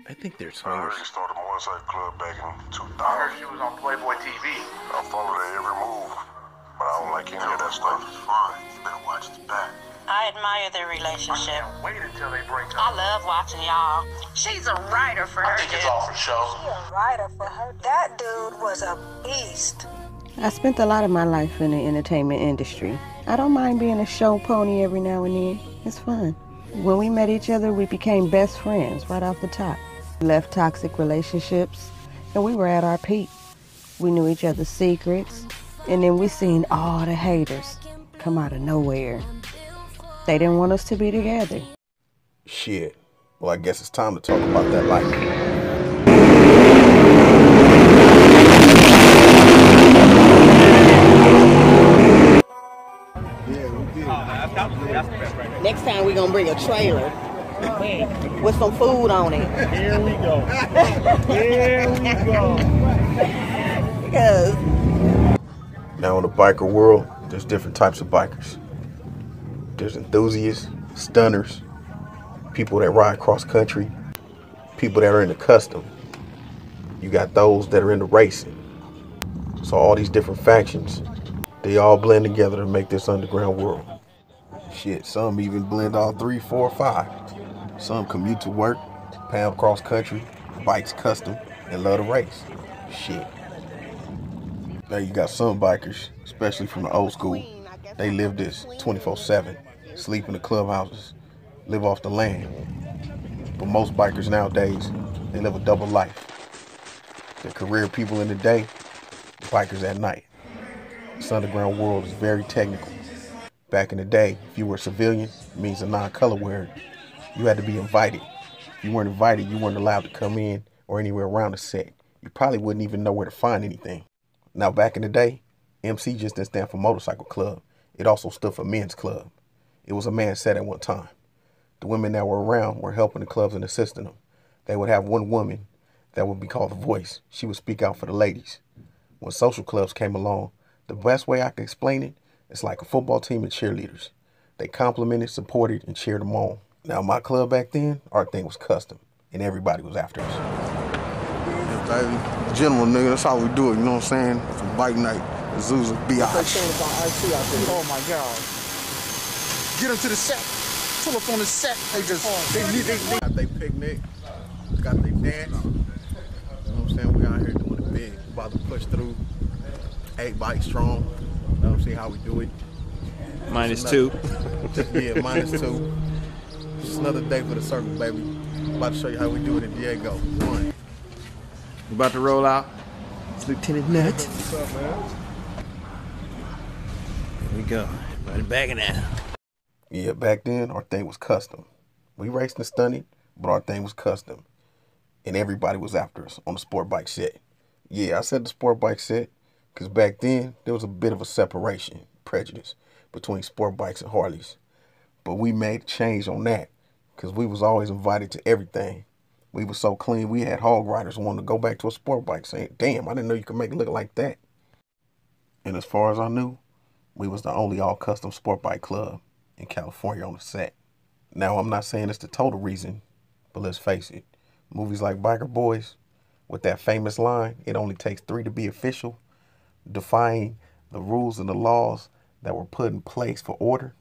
I think they're I swingers. heard she started a motorcycle club back in 2000. I heard she was on Playboy TV. I follow her every move, but I don't like any of that stuff. It's fine. You better watch his back. I admire their relationship. Can't wait until they break I up. love watching y'all. She's a writer for her. I think it's all for show. A writer for her. That dude was a beast. I spent a lot of my life in the entertainment industry. I don't mind being a show pony every now and then. It's fun. When we met each other, we became best friends right off the top. We left toxic relationships, and we were at our peak. We knew each other's secrets, and then we seen all the haters come out of nowhere. They didn't want us to be together. Shit. Well, I guess it's time to talk about that life. Next time we're gonna bring a trailer with some food on it. Here we go. Here we go. Because Now in the biker world, there's different types of bikers. There's enthusiasts, stunners, people that ride cross country, people that are into custom. You got those that are into racing. So all these different factions, they all blend together to make this underground world. Shit, some even blend all 3, 4, 5. Some commute to work, pound cross country, bikes custom, and love to race. Shit. Now you got some bikers, especially from the old school, they live this 24/7, sleep in the clubhouses, live off the land. But most bikers nowadays, they live a double life. They're career people in the day, bikers at night. This underground world is very technical. Back in the day, if you were a civilian, it means a non-color wearer, you had to be invited. If you weren't invited, you weren't allowed to come in or anywhere around the set. You probably wouldn't even know where to find anything. Now back in the day, MC just didn't stand for motorcycle club. It also stood for men's club. It was a man's set at one time. The women that were around were helping the clubs and assisting them. They would have one woman that would be called the voice. She would speak out for the ladies. When social clubs came along, the best way I can explain it, it's like a football team of cheerleaders. They complimented, supported, and cheered them on. Now my club back then, our thing was custom, and everybody was after us. Yeah, baby. General, nigga, that's how we do it, you know what I'm saying? From bike night, Azusa, B.I. Oh my God. Get them to the set. Pull up on the set. They got their picnic, got their dance. You know what I'm saying? We out here doing it big. About to push through. 8 bikes strong. You know what I'm saying? How we do it. -2. Yeah, -2. Just another day for the circle, baby. About to show you how we do it in Diego. 1. We about to roll out. It's Lieutenant Nut. What's up, man? Here we go. Everybody backing out. Yeah, back then, our thing was custom. We raced and stunted, but our thing was custom. And everybody was after us on the sport bike set. Yeah, I said the sport bike set, because back then, there was a bit of a separation, prejudice, between sport bikes and Harleys. But we made a change on that, because we was always invited to everything. We was so clean, we had hog riders wanting to go back to a sport bike saying, damn, I didn't know you could make it look like that. And as far as I knew, we was the only all-custom sport bike club in California on the set. Now, I'm not saying it's the total reason, but let's face it, movies like Biker Boys, with that famous line, it only takes 3 to be official, defying the rules and the laws that were put in place for order,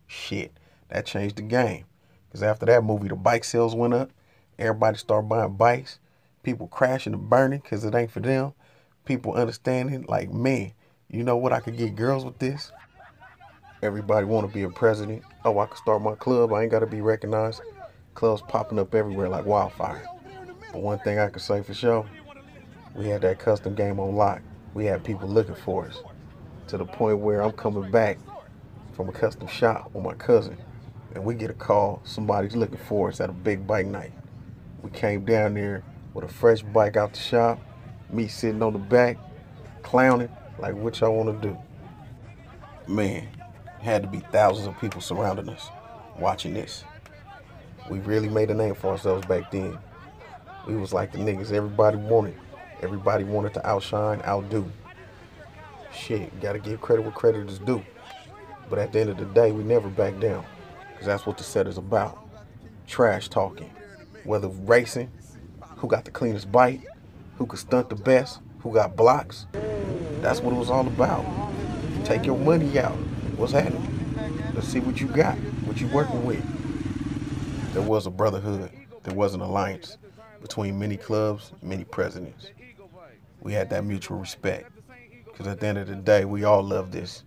shit, that changed the game. Because after that movie, the bike sales went up, everybody started buying bikes, people crashing and burning because it ain't for them, people understanding like, man, you know what, I could get girls with this. Everybody want to be a president. Oh, I could start my club. I ain't got to be recognized. Clubs popping up everywhere like wildfire. But one thing I can say for sure, we had that custom game on lock. We had people looking for us to the point where I'm coming back from a custom shop with my cousin, and we get a call, somebody's looking for us at a big bike night. We came down there with a fresh bike out the shop, me sitting on the back, clowning, like what y'all want to do. Man, had to be thousands of people surrounding us, watching this. We really made a name for ourselves back then. We was like the niggas everybody wanted. Everybody wanted to outshine, outdo. Shit, gotta give credit where credit is due. But at the end of the day, we never back down, because that's what the set is about. Trash talking. Whether racing, who got the cleanest bite, who could stunt the best, who got blocks. That's what it was all about. Take your money out. What's happening? Let's see what you got, what you working with. There was a brotherhood. There was an alliance between many clubs, many presidents. We had that mutual respect. Because at the end of the day, we all love this.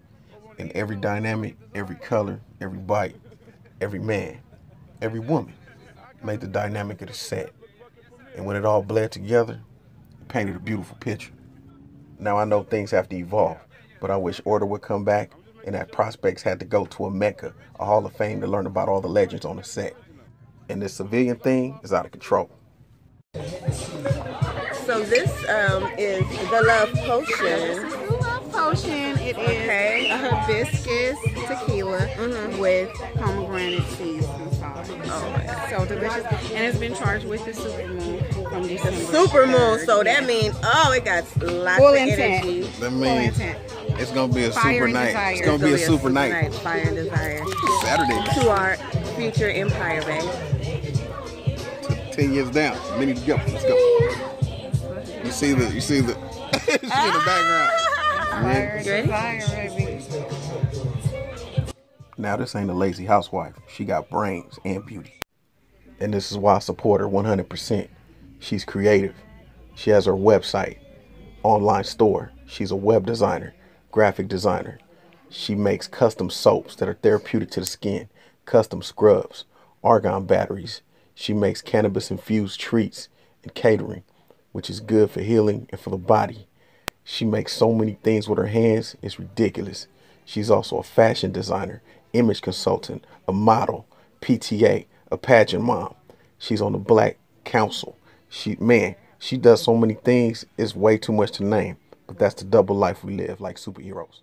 And every dynamic, every color, every bite, every man, every woman made the dynamic of the set. And when it all bled together, it painted a beautiful picture. Now I know things have to evolve, but I wish order would come back and that prospects had to go to a Mecca, a Hall of Fame, to learn about all the legends on the set. And this civilian thing is out of control. So this is the Love Potion. Love Potion. It is a hibiscus tequila with pomegranate seeds inside. Oh my God. So delicious. And it's been charged with the supermoon from December. Supermoon. So that means, it got lots of energy. That means it's going to be a super night. It's going to be a super night. Fire and desire. Saturday. To our future Empire Bay. 10 years down. We need to go. Let's go. You see the you see the background. Fire and desire, baby. Now this ain't a lazy housewife. She got brains and beauty. And this is why I support her 100%. She's creative. She has her website, online store. She's a web designer, graphic designer. She makes custom soaps that are therapeutic to the skin, custom scrubs, argon batteries. She makes cannabis-infused treats and catering, which is good for healing and for the body. She makes so many things with her hands, it's ridiculous. She's also a fashion designer, image consultant, a model, PTA, a pageant mom. She's on the Black Council. She does so many things, it's way too much to name. But that's the double life we live, like superheroes.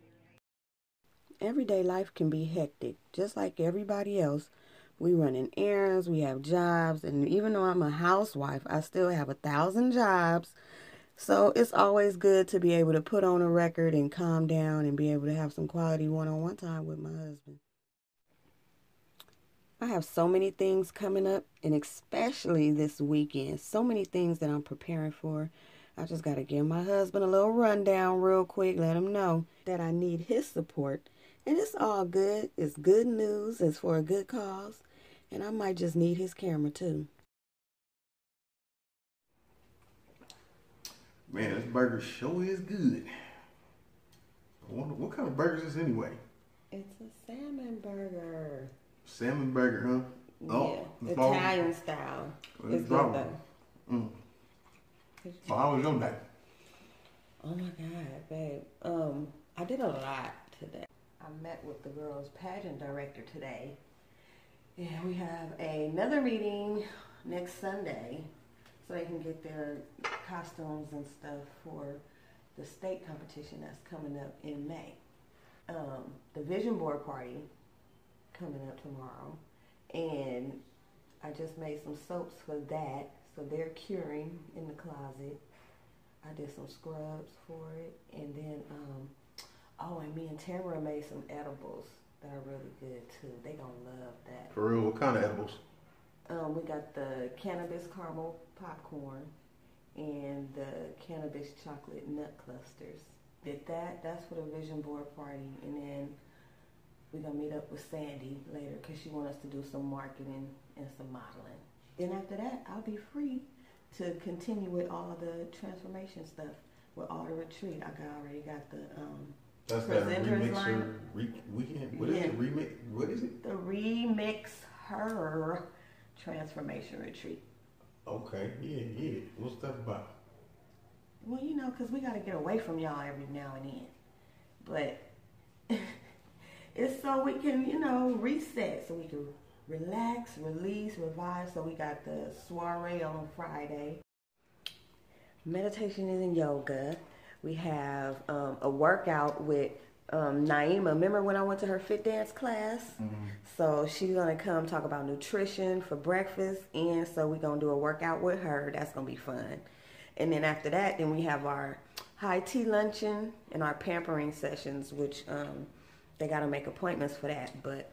Everyday life can be hectic, just like everybody else. We running errands, we have jobs, and even though I'm a housewife, I still have 1,000 jobs. So it's always good to be able to put on a record and calm down and be able to have some quality one-on-one time with my husband. I have so many things coming up, and especially this weekend, so many things that I'm preparing for. I just got to give my husband a little rundown real quick, let him know that I need his support. And it's all good. It's good news. It's for a good cause. And I might just need his camera too. Man, this burger sure is good. I wonder what kind of burger is this anyway? It's a salmon burger. Salmon burger, huh? Oh, yeah, Italian style. It's good though. So how was your day? Oh my God, babe. I did a lot today. I met with the girls' pageant director today. Yeah, we have another meeting next Sunday so they can get their costumes and stuff for the state competition that's coming up in May. The vision board party coming up tomorrow, and I just made some soaps for that, so they're curing in the closet. I did some scrubs for it, and then and me and Tamara made some edibles that are really good too. They gonna love that. For real, what kind of edibles? We got the cannabis caramel popcorn and the cannabis chocolate nut clusters. Did that. That's for the vision board party, and then we're gonna meet up with Sandy later because she wants us to do some marketing and some modeling. Then after that, I'll be free to continue with all the transformation stuff with all the retreat. Already got the that's that presenters line. Weekend. What is it? Remix. What is it? The Remix Her Transformation Retreat. Okay. Yeah. What's that about? Well, because we got to get away from y'all every now and then. But it's so we can, reset, so we can relax, release, revive. So we got the soiree on Friday. Meditation and yoga. We have a workout with Naima. Remember when I went to her fit dance class? Mm-hmm. So she's going to come talk about nutrition for breakfast. And so we're going to do a workout with her. That's going to be fun. And then after that, then we have our high tea luncheon and our pampering sessions, which they got to make appointments for that. But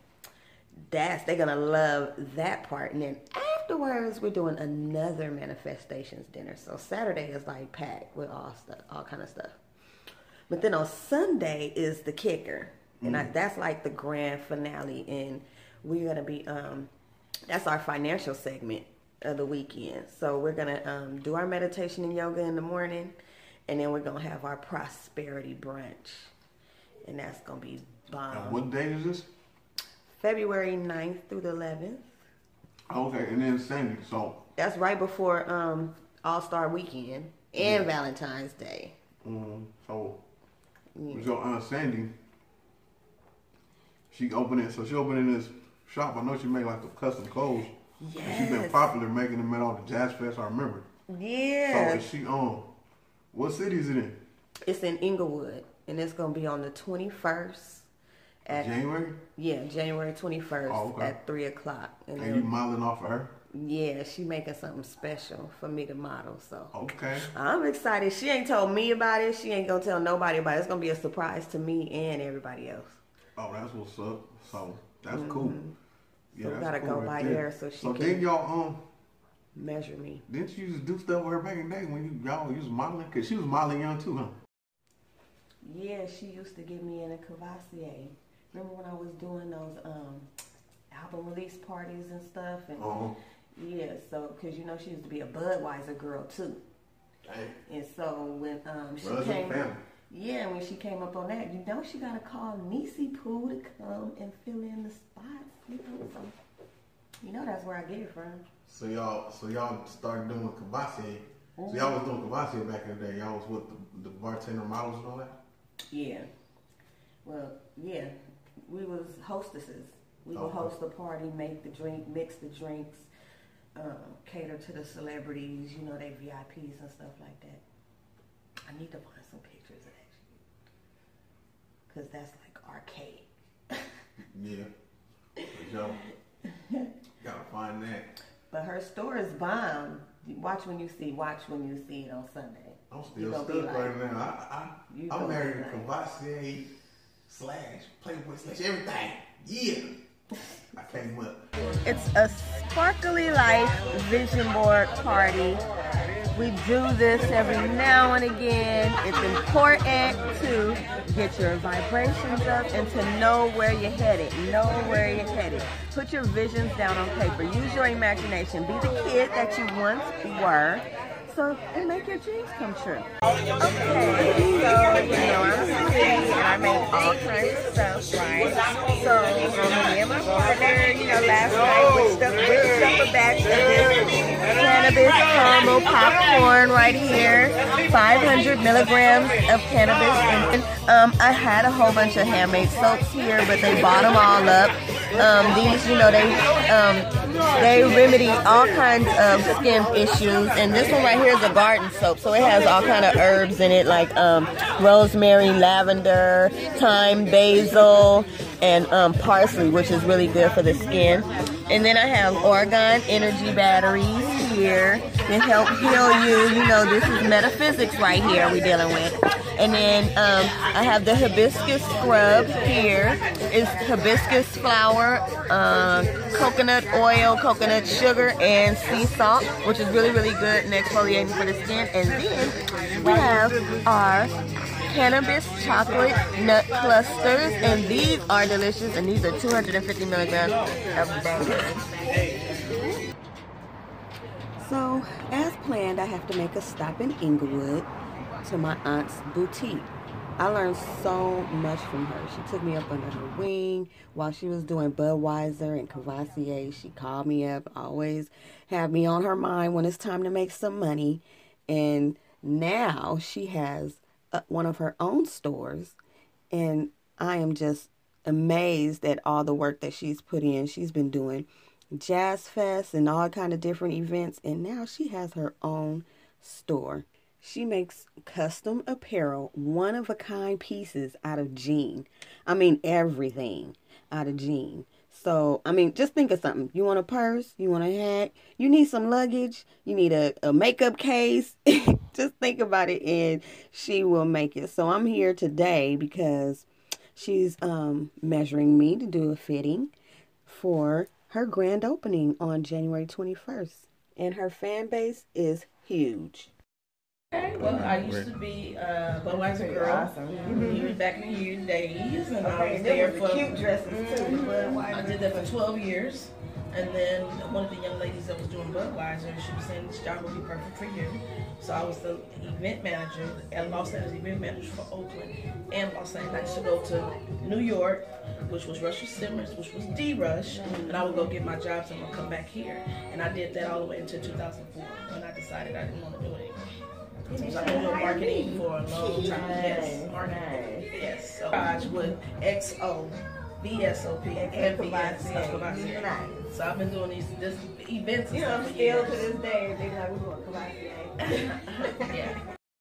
they're going to love that part. And then after afterwards, we're doing another manifestations dinner. So Saturday is like packed with all kind of stuff. But then on Sunday is the kicker. And that's like the grand finale. And we're going to be, that's our financial segment of the weekend. So we're going to do our meditation and yoga in the morning. And then we're going to have our prosperity brunch. And that's going to be bomb. What date is this? February 9th through the 11th. Okay, and then Sunday, so. That's right before All-Star Weekend and Valentine's Day. So, with your Aunt Sandy, she opening this shop. I know she make like the custom clothes. Yes. She's been popular making them at all the Jazz Fest, I remember. Yeah. So is she what city is it in? It's in Inglewood, and it's going to be on the 21st. January? Yeah, January 21st at 3 o'clock. And you modeling off of her? Yeah, she making something special for me to model, so. Okay. I'm excited. She ain't told me about it. She ain't going to tell nobody about it. It's going to be a surprise to me and everybody else. Oh, that's what's up. So, that's cool. Yeah, so we got to go by there so she can then y'all, measure me. Didn't you just do stuff with her back in the day when y'all was modeling? Because she was modeling young too, huh? Yeah, she used to get me in a Cavassier. Remember when I was doing those album release parties and stuff? And yeah, so, because you know she used to be a Budweiser girl too. Dang. And so when she came, when she came up on that, you know she got to call Niecy Pooh to come and fill in the spots. You know, so you know that's where I get it from. So y'all started doing Cavassier. So y'all was doing Cavassier back in the day. Y'all was with the bartender models and all that? Yeah. Well, yeah. We was hostesses. We would host the party, make the drink, mix the drinks, cater to the celebrities, you know, they VIPs and stuff like that. I need to find some pictures actually, because that's like arcade. Yeah. Y'all gotta find that. But her store is bomb. Watch when you see it on Sunday. I'm still stuck right now. I'm married to Cavassier / Playboy / everything. Yeah. I came up. It's a sparkly life vision board party. We do this every now and again. It's important to get your vibrations up and to know where you're headed. Put your visions down on paper. Use your imagination. Be the kid that you once were. And make your dreams come true. Okay, so, you know, I'm sweet and I make all kinds of stuff, right? So, me and my partner, you know, last night whipped up a batch of this cannabis caramel popcorn right here, 500 milligrams of cannabis. And I had a whole bunch of handmade soaps here, but they bought them all up. These, you know, they remedy all kinds of skin issues, and this one right here is a garden soap, so it has all kind of herbs in it, like rosemary, lavender, thyme, basil, and parsley, which is really good for the skin. And then I have Oregon energy batteries here to help heal you. You know, this is metaphysics right here we're dealing with. And then I have the hibiscus scrub here. It's hibiscus flower, coconut oil, coconut sugar, and sea salt, which is really, really good and exfoliating for the skin. And then we have our cannabis chocolate nut clusters, and these are delicious, and these are 250 milligrams of bangers. So, as planned, I have to make a stop in Inglewood to my aunt's boutique. I learned so much from her. She took me up under her wing while she was doing Budweiser and Cavassier. She called me up, always had me on her mind when it's time to make some money. And now she has one of her own stores, and I am just amazed at all the work that she's put in. She's been doing Jazz Fest and all kind of different events, and now she has her own store. She makes custom apparel, one-of-a-kind pieces out of jean. I mean, everything out of jean. So, I mean, just think of something. You want a purse? You want a hat? You need some luggage? You need a makeup case? Just think about it, and she will make it. So I'm here today because she's measuring me to do a fitting for her grand opening on January 21st. And her fan base is huge. Well, I used to be a Budweiser girl. Awesome. Back in the years days, and I was there for cute dresses too. I did that for 12 years, and then one of the young ladies that was doing Budweiser, she was saying this job would be perfect for you. So I was the event manager, at Los Angeles event manager for Oakland and Los Angeles. I used to go to New York, which was Rush Simmons, which was D-Rush, and I would go get my jobs and I'd come back here. And I did that all the way until 2004 when I decided I didn't want to do it anymore. So I've been doing marketing for a long time. Yes, marketing. Yes. So I with XO, VSOP, and VS. So I've been doing these events and stuff for years. Still to this day, they like we're going Cavassier. Yeah.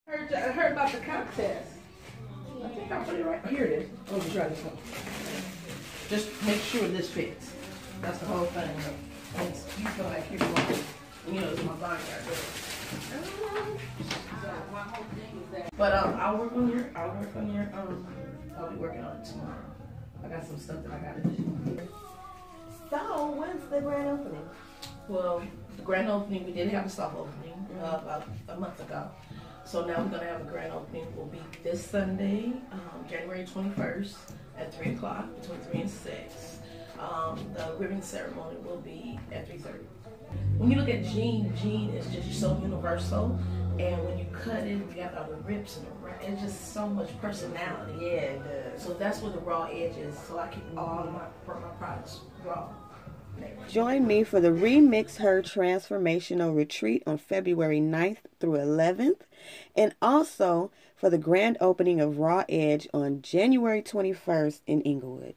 I heard about the contest. I think I put it right here. It is. Let me try this one. Just make sure this fits. That's the whole thing. You feel like you're going, you know, it's my body right there. But I'll work on your I'll be working on it tomorrow. I got some stuff that I gotta do. So when's the grand opening? Well, the grand opening, we did have a soft opening about a month ago. So now we're gonna have a grand opening. Will be this Sunday, January 21st at 3 o'clock, between 3 and 6. The ribbon ceremony will be at 3:30. When you look at jean is just so universal, and when you cut it, we got all the rips and it's just so much personality. Yeah, it does. So that's where the raw edge is. So I keep all of my products raw. Join me for the Remix Her Transformational Retreat on February 9th through 11th, and also for the grand opening of Raw Edge on January 21st in Inglewood.